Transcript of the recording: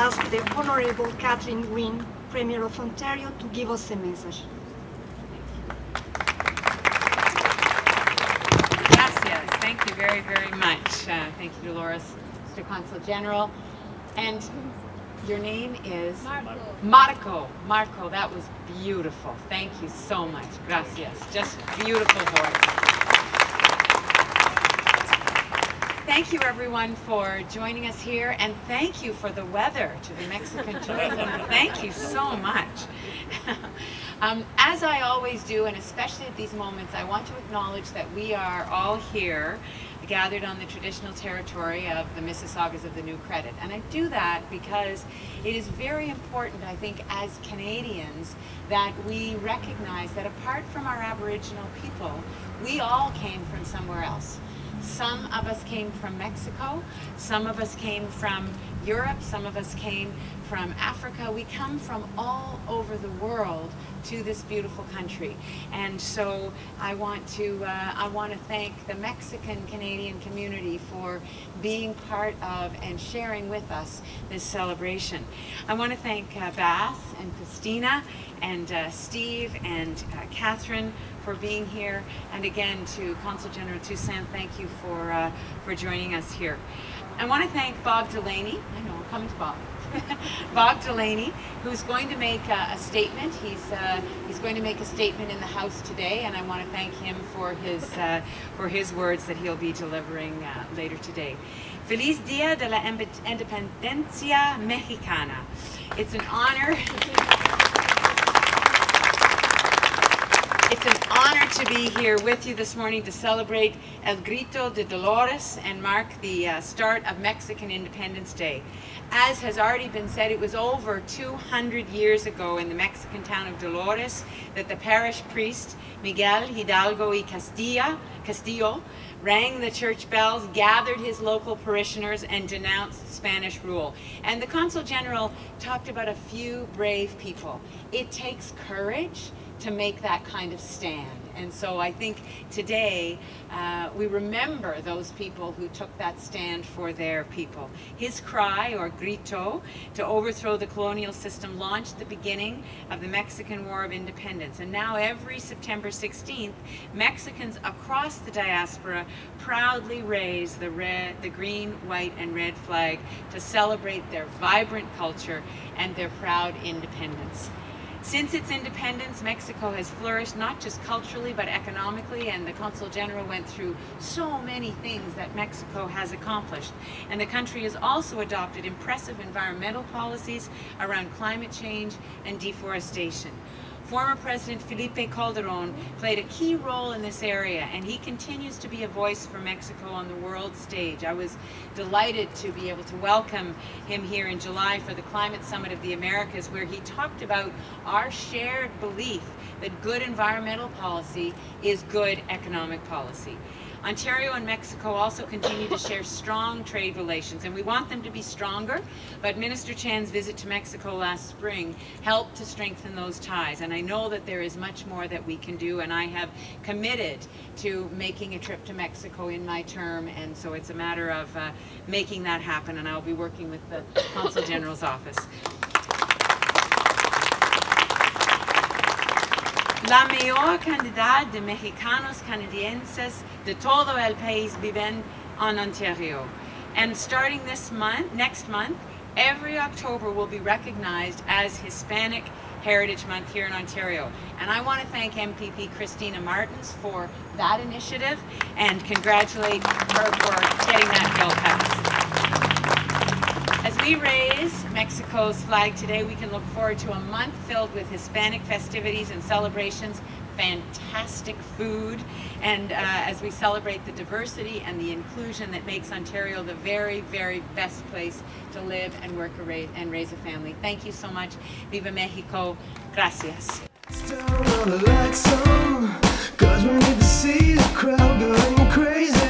ask the Honorable Kathleen Wynne, Premier of Ontario, to give us a message. Gracias. Thank you very, very much. Thank you, Dolores, Mr. Consul General. And your name is? Marco. Marco, that was beautiful. Thank you so much. Gracias. Just beautiful voice. Thank you, everyone, for joining us here, and thank you for the weather to the Mexican tourism. Thank you so much. As I always do, and especially at these moments, I want to acknowledge that we are all here gathered on the traditional territory of the Mississaugas of the New Credit. And I do that because it is very important, I think, as Canadians, that we recognize that apart from our Aboriginal people, we all came from somewhere else. Some of us came from Mexico, some of us came from Europe, some of us came from Africa. We come from all over the world to this beautiful country. And so I want to thank the Mexican Canadian community for being part of and sharing with us this celebration. I want to thank Bath and Christina and Steve and Catherine for being here, and again to Consul General Toussaint, thank you for joining us here. I want to thank Bob Delaney. I know, I'm coming to Bob. Bob Delaney, who's going to make a statement. He's going to make a statement in the House today, and I want to thank him for his words that he'll be delivering later today. Feliz Dia de la Independencia Mexicana. It's an honor. It's an honor to be here with you this morning to celebrate El Grito de Dolores and mark the start of Mexican Independence Day. As has already been said, it was over 200 years ago in the Mexican town of Dolores that the parish priest Miguel Hidalgo y Castillo rang the church bells, gathered his local parishioners, and denounced Spanish rule. And the Consul General talked about a few brave people. It takes courage to make that kind of stand. And so I think today we remember those people who took that stand for their people. His cry, or grito, to overthrow the colonial system launched the beginning of the Mexican War of Independence. And now every September 16th, Mexicans across the diaspora proudly raise the green, white, and red flag to celebrate their vibrant culture and their proud independence. Since its independence, Mexico has flourished not just culturally but economically, and the Consul General went through so many things that Mexico has accomplished. And the country has also adopted impressive environmental policies around climate change and deforestation. Former President Felipe Calderón played a key role in this area, and he continues to be a voice for Mexico on the world stage. I was delighted to be able to welcome him here in July for the Climate Summit of the Americas, where he talked about our shared belief that good environmental policy is good economic policy. Ontario and Mexico also continue to share strong trade relations, and we want them to be stronger, but Minister Chan's visit to Mexico last spring helped to strengthen those ties, and I know that there is much more that we can do, and I have committed to making a trip to Mexico in my term, and so it's a matter of making that happen, and I'll be working with the Consul General's office. La mayor cantidad de mexicanos canadienses de todo el país viven en Ontario. And starting next month, every October will be recognized as Hispanic Heritage Month here in Ontario. And I want to thank MPP Christina Martins for that initiative and congratulate her for getting that bill passed. As we raise Mexico's flag today, we can look forward to a month filled with Hispanic festivities and celebrations, fantastic food, and as we celebrate the diversity and the inclusion that makes Ontario the very, very best place to live and work and raise a family. Thank you so much. Viva Mexico. Gracias. Turn on the lights on, 'cause we need to see the crowd going crazy.